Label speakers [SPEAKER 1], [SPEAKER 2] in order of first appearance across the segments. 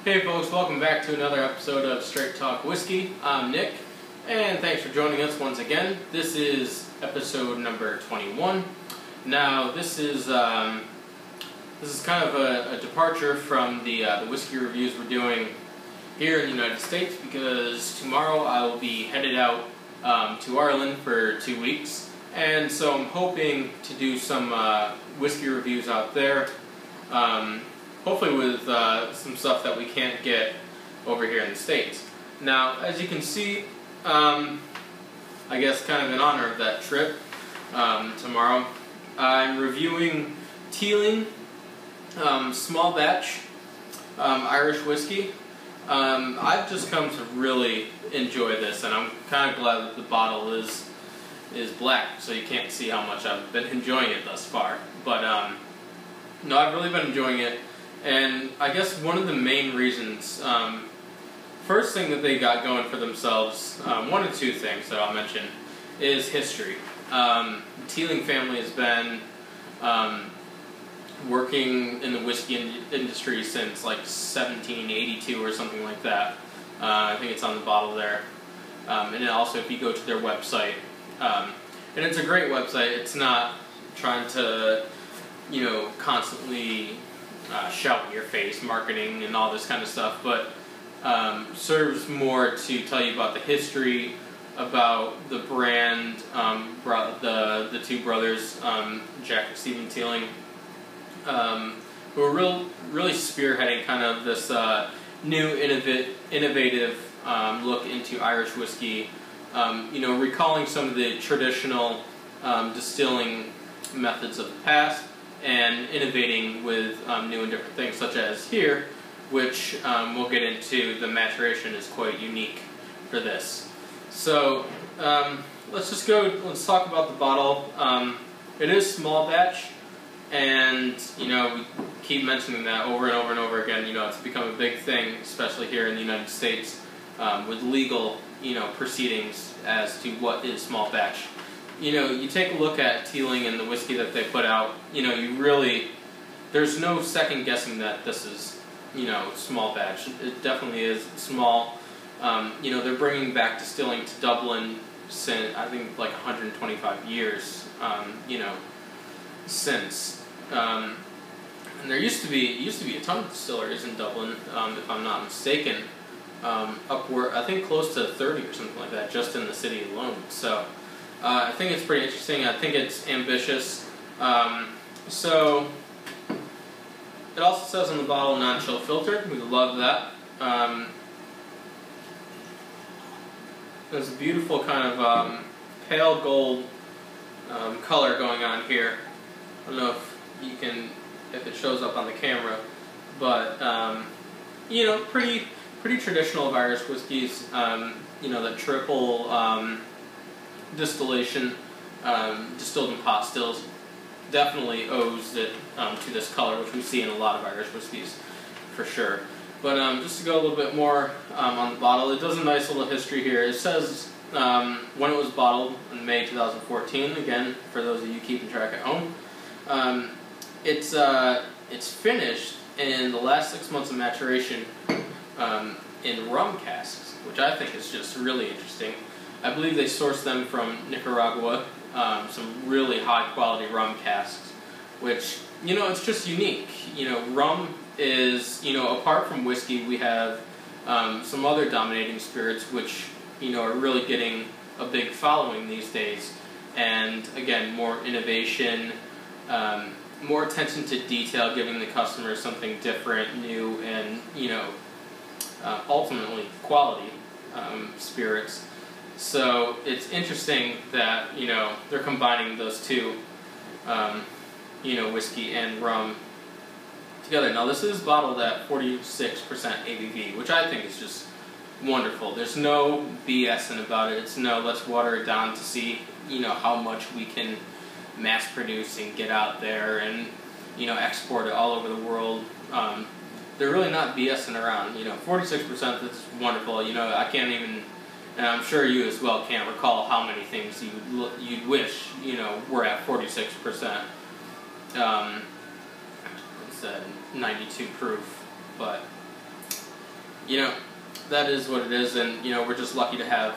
[SPEAKER 1] Hey folks, welcome back to another episode of Straight Talk Whiskey. I'm Nick, and thanks for joining us once again. This is episode number 21. Now, this is kind of a departure from the whiskey reviews we're doing here in the United States, because tomorrow I will be headed out to Ireland for 2 weeks, and so I'm hoping to do some whiskey reviews out there. Hopefully with some stuff that we can't get over here in the States. Now, as you can see, I guess kind of in honor of that trip, tomorrow, I'm reviewing Teeling small batch Irish whiskey. I've just come to really enjoy this, and I'm kind of glad that the bottle is black, so you can't see how much I've been enjoying it thus far. But no, I've really been enjoying it. And I guess one of the main reasons, first thing that they got going for themselves, one of two things that I'll mention, is history. The Teeling family has been working in the whiskey industry since like 1782 or something like that. I think it's on the bottle there. And also if you go to their website, and it's a great website, it's not trying to, constantly shout in your face marketing and all this kind of stuff, but serves more to tell you about the history, about the brand, the two brothers, Jack and Stephen Teeling, who are really spearheading kind of this new innovative look into Irish whiskey, recalling some of the traditional distilling methods of the past, and innovating with new and different things, such as here, which we'll get into. The maturation is quite unique for this. So let's talk about the bottle. It is small batch, and we keep mentioning that over and over and over again. It's become a big thing, especially here in the United States, with legal proceedings as to what is small batch. You take a look at Teeling and the whiskey that they put out, there's no second guessing that this is, small batch. It definitely is small. They're bringing back distilling to Dublin since, I think, like 125 years, since. And there used to be a ton of distilleries in Dublin, if I'm not mistaken, upward, I think close to 30 or something like that, just in the city alone. So I think it's pretty interesting. I think it's ambitious. So it also says on the bottle, non-chill filtered. We love that. There's a beautiful kind of pale gold color going on here. I don't know if it shows up on the camera, but pretty traditional of Irish whiskeys. The triple distillation, distilled in pot stills, definitely owes it to this color, which we see in a lot of Irish whiskeys, for sure. But just to go a little bit more on the bottle, it does a nice little history here. It says when it was bottled in May 2014. Again, for those of you keeping track at home, it's finished in the last 6 months of maturation in rum casks, which I think is just really interesting. I believe they sourced them from Nicaragua, some really high quality rum casks, which, it's just unique. Rum is, apart from whiskey, we have some other dominating spirits which, are really getting a big following these days. And again, more innovation, more attention to detail, giving the customer something different, new, and, ultimately quality spirits. So it's interesting that, they're combining those two, whiskey and rum together. Now, this is bottled at 46% ABV, which I think is just wonderful. There's no BSing about it. It's no, let's water it down to see, how much we can mass produce and get out there and, export it all over the world. They're really not BSing around. 46%, that's wonderful. I can't even... And I'm sure you as well can't recall how many things you'd wish, were at 46%. It's 92 proof, but you know, that is what it is, and you know, we're just lucky to have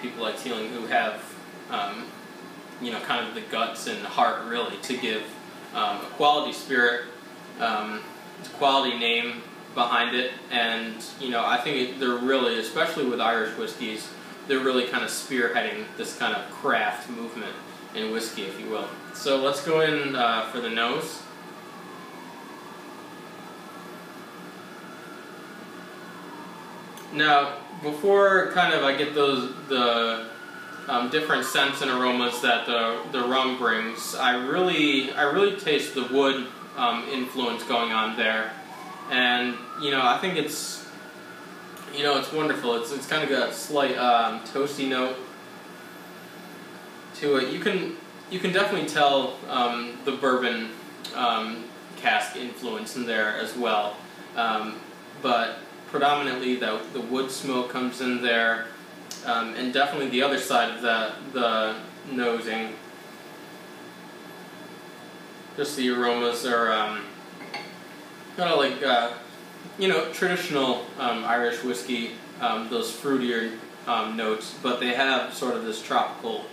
[SPEAKER 1] people like Teeling who have you know, kind of the guts and heart really to give a quality spirit, quality name behind it, and you know, I think they're really, especially with Irish whiskeys, they're really kind of spearheading this kind of craft movement in whiskey, if you will. So let's go in for the nose. Now, before kind of I get the different scents and aromas that the rum brings, I really taste the wood influence going on there, and you know, I think it's, you know, it's wonderful. It's kind of got a slight toasty note to it. You can definitely tell the bourbon cask influence in there as well, but predominantly the wood smoke comes in there, and definitely the other side of the nosing. Just the aromas are kind of like you know, traditional Irish whiskey, those fruitier notes, but they have sort of this tropical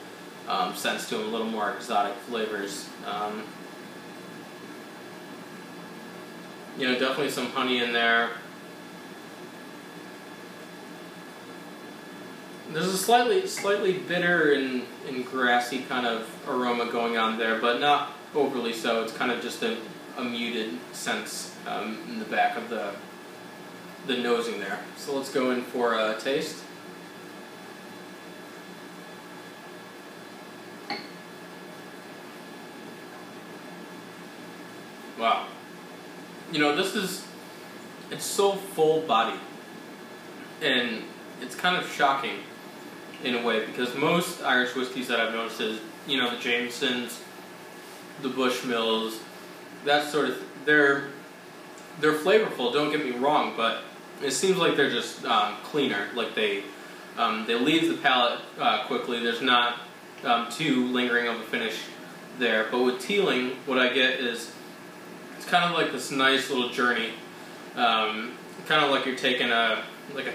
[SPEAKER 1] sense to them, a little more exotic flavors. You know, definitely some honey in there. There's a slightly bitter and grassy kind of aroma going on there, but not overly so. It's kind of just a muted sense in the back of the nosing there. So let's go in for a taste. Wow. You know, it's so full-bodied, and it's kind of shocking in a way, because most Irish whiskeys that I've noticed is, you know, the Jamesons, the Bushmills, that sort of, they're flavorful, don't get me wrong, but it seems like they're just cleaner. Like they leave the palate quickly. There's not too lingering of a finish there. But with Teeling, what I get is, it's kind of like this nice little journey, kind of like you're taking a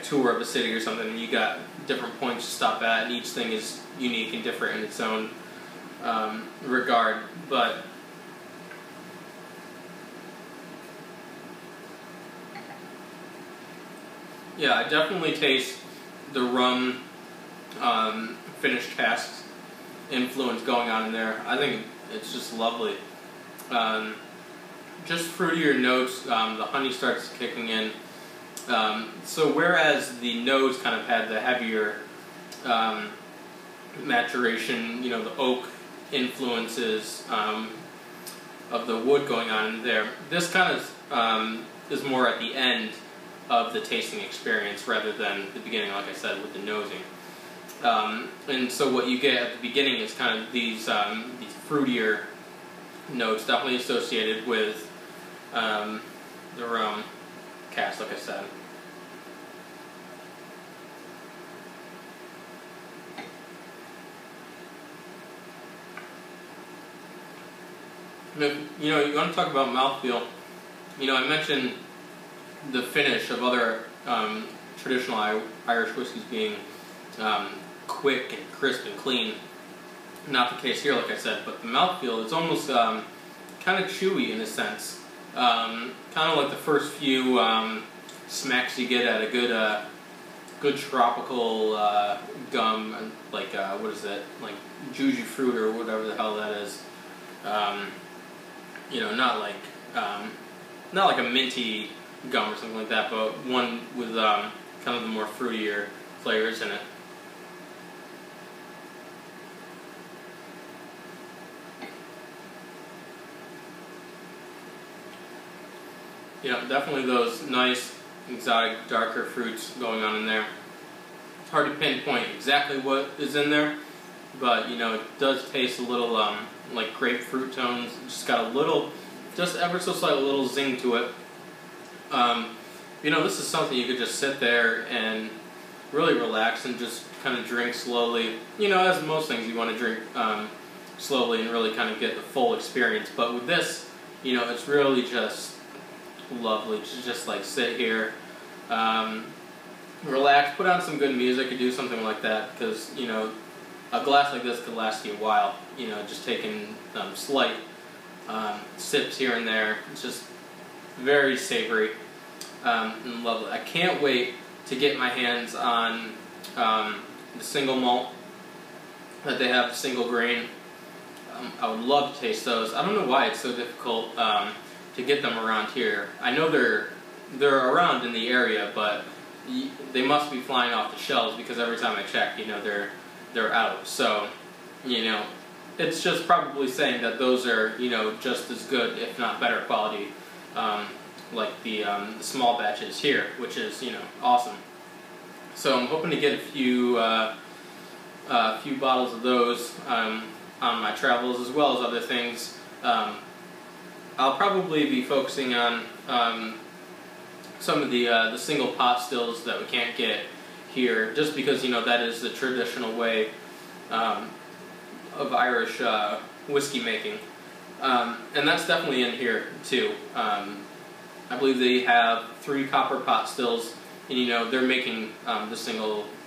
[SPEAKER 1] tour of a city or something, and you got different points to stop at, and each thing is unique and different in its own regard. But yeah, I definitely taste the rum finished casks influence going on in there. I think it's just lovely. Just fruitier notes, the honey starts kicking in. So whereas the nose kind of had the heavier maturation, you know, the oak influences of the wood going on in there, this kind of is more at the end of the tasting experience rather than the beginning, like I said, with the nosing. And so what you get at the beginning is kind of these fruitier notes, definitely associated with the rum cask, like I said. You know, you want to talk about mouthfeel. You know, I mentioned the finish of other traditional Irish whiskeys being quick and crisp and clean. Not the case here, like I said, but the mouthfeel, it's almost kind of chewy in a sense. Kind of like the first few smacks you get at a good tropical gum, like what is it, like juju fruit or whatever the hell that is. You know, not like a minty gum or something like that, but one with kind of the more fruitier flavors in it. Yeah, definitely those nice, exotic, darker fruits going on in there. It's hard to pinpoint exactly what is in there, but you know, it does taste a little like grapefruit tones. It's just got a little, just ever so slight little zing to it. You know, this is something you could just sit there and really relax and just kind of drink slowly. You know, as most things, you want to drink slowly and really kind of get the full experience. But with this, you know, it's really just lovely to just like sit here, relax, put on some good music, and do something like that, because a glass like this could last you a while. Just taking slight sips here and there. It's just very savory and lovely. I can't wait to get my hands on the single malt that they have, single grain. I would love to taste those. I don't know why it's so difficult to get them around here. I know they're around in the area, but they must be flying off the shelves, because every time I check, they're out. So, it's just probably saying that those are, just as good, if not better quality, like the small batches here, which is, awesome. So I'm hoping to get a few bottles of those on my travels, as well as other things. I'll probably be focusing on some of the single pot stills that we can't get here, just because that is the traditional way of Irish whiskey making, and that's definitely in here too. I believe they have 3 copper pot stills, and they're making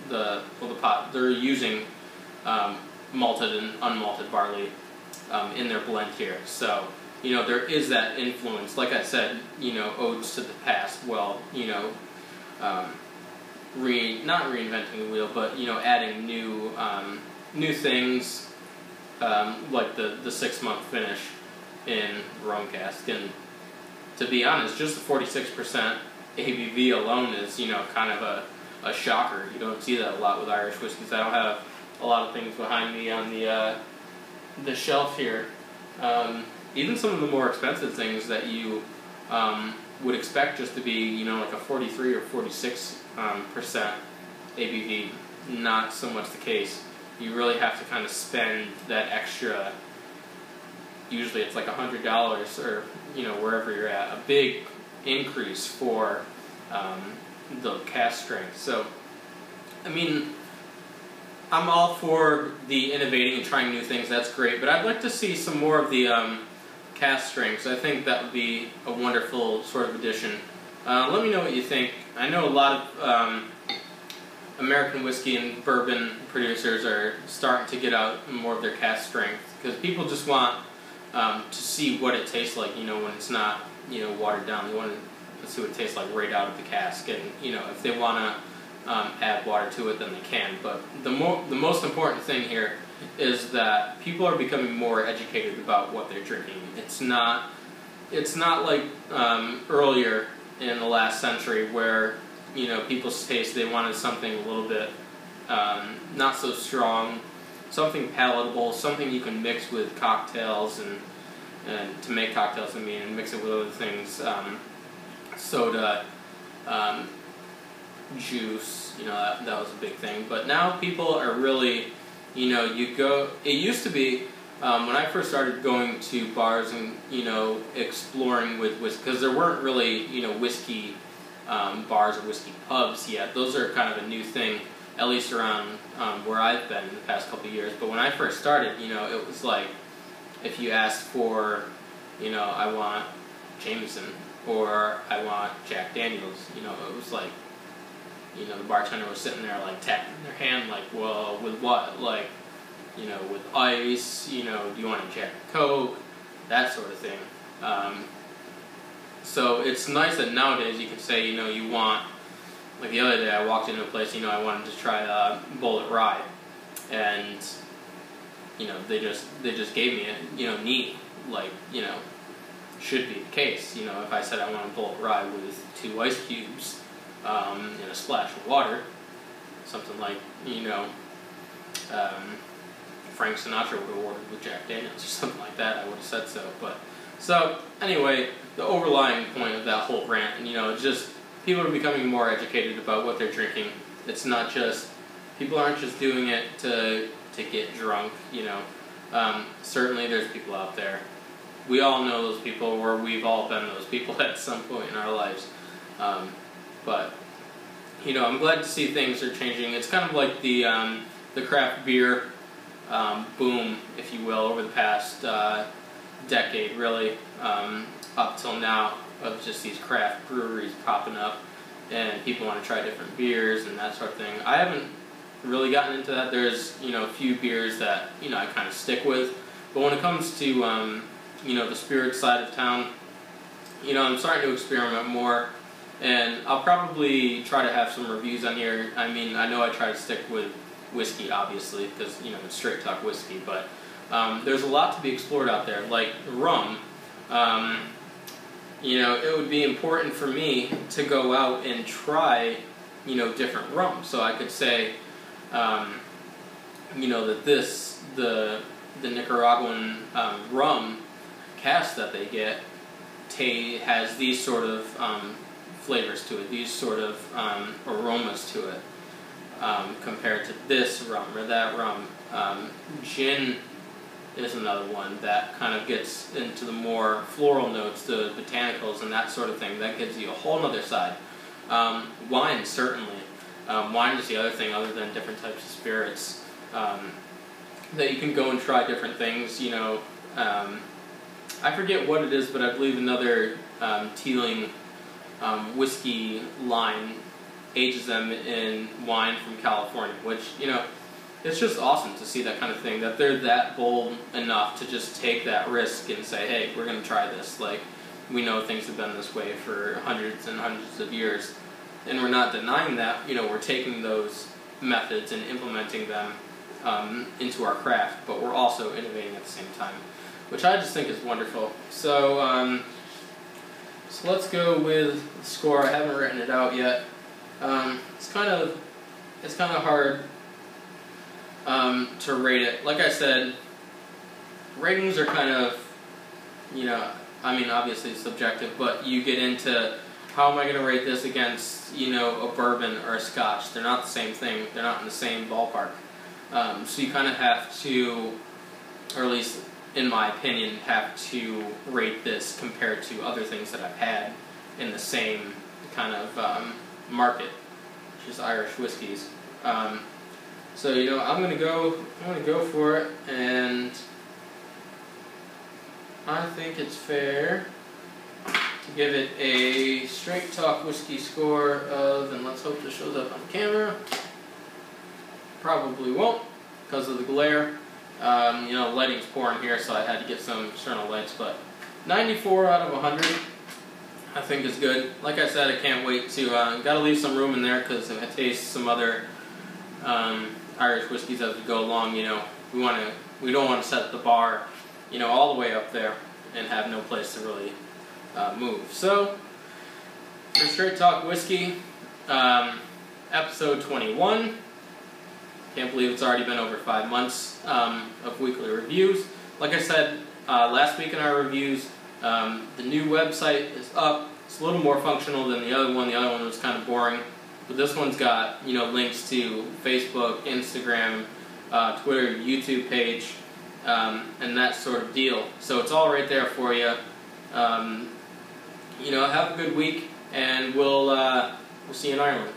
[SPEAKER 1] the pot. They're using malted and unmalted barley in their blend here. So there is that influence. Like I said, odes to the past. Well, not reinventing the wheel, but adding new things, like the 6-month finish in rum cask. And to be honest, just the 46% ABV alone is kind of a shocker. You don't see that a lot with Irish whiskeys. I don't have a lot of things behind me on the shelf here. Even some of the more expensive things that you would expect just to be like a 43 or 46% ABV, not so much the case. You really have to kind of spend that extra. Usually it's like $100 or wherever you're at, a big increase for the cask strength. So I mean, I'm all for the innovating and trying new things. That's great, but I'd like to see some more of the cask strengths. I think that would be a wonderful sort of addition. Let me know what you think. I know a lot of American whiskey and bourbon producers are starting to get out more of their cask strength, because people just want to see what it tastes like, when it's not, watered down. They want to see what it tastes like right out of the cask, and, if they want to add water to it, then they can. But the most important thing here is that people are becoming more educated about what they're drinking. It's not like earlier in the last century where people's taste, they wanted something a little bit not so strong, something palatable, something you can mix with cocktails and to make cocktails, and mix it with other things, soda, juice, that was a big thing. But now people are really, it used to be, when I first started going to bars and, exploring with whiskey, because there weren't really, whiskey bars or whiskey pubs yet. Those are kind of a new thing, at least around where I've been in the past couple of years. But when I first started, it was like, if you asked for, I want Jameson, or I want Jack Daniels, it was like, the bartender was sitting there like tapping their hand like, well, with what? Like, with ice, do you want a Jack and Coke? That sort of thing. So it's nice that nowadays you can say, you want, like the other day I walked into a place, I wanted to try Bullet Rye, and, they just gave me it, neat, like, should be the case. If I said I want a Bullet Rye with 2 ice cubes, and a splash of water, something like, Frank Sinatra would have ordered with Jack Daniels or something like that, I would have said so. But, so, anyway, the overlying point of that whole rant, just, people are becoming more educated about what they're drinking. It's not just, people aren't just doing it to get drunk, certainly there's people out there. We all know those people, or we've all been those people at some point in our lives. But, I'm glad to see things are changing. It's kind of like the craft beer boom, if you will, over the past decade, really, up till now, of just these craft breweries popping up. and people want to try different beers and that sort of thing. I haven't really gotten into that. There's, a few beers that, I kind of stick with. But when it comes to, the spirit side of town, I'm starting to experiment more. And I'll probably try to have some reviews on here. I mean, I know I try to stick with whiskey, obviously, because, it's straight talk whiskey. But there's a lot to be explored out there, like rum. It would be important for me to go out and try, different rum. So I could say, that the Nicaraguan rum cask that they get has these sort of flavors to it, these sort of aromas to it, compared to this rum or that rum. Gin is another one that kind of gets into the more floral notes, the botanicals and that sort of thing. That gives you a whole other side. Wine, certainly. Wine is the other thing, other than different types of spirits, that you can go and try different things. I forget what it is, but I believe another Teeling whiskey line ages them in wine from California, which, it's just awesome to see that kind of thing, that they're that bold enough to just take that risk and say, hey, we're going to try this. Like, we know things have been this way for hundreds and hundreds of years, and we're not denying that. We're taking those methods and implementing them into our craft, but we're also innovating at the same time, which I just think is wonderful. So, so let's go with the score. I haven't written it out yet. It's kind of hard to rate it. Like I said, ratings are kind of, obviously subjective, but you get into how am I going to rate this against, a bourbon or a scotch. They're not the same thing. They're not in the same ballpark. So you kind of have to, or at least in my opinion, have to rate this compared to other things that I've had in the same kind of market, which is Irish whiskeys. So I'm gonna go for it, and I think it's fair to give it a straight talk whiskey score of, and let's hope this shows up on camera. Probably won't because of the glare. Lighting's poor in here, so I had to get some external lights, but 94 out of 100 I think is good. Like I said, I can't wait to, gotta leave some room in there, because if I taste some other Irish whiskeys as we go along, we don't want to set the bar, all the way up there and have no place to really move. So, for Straight Talk Whiskey, episode 21. Can't believe it's already been over 5 months of weekly reviews. Like I said last week in our reviews, the new website is up. It's a little more functional than the other one. The other one was kind of boring. But this one's got, links to Facebook, Instagram, Twitter, YouTube page, and that sort of deal. So it's all right there for you. Have a good week, and we'll see you in Ireland.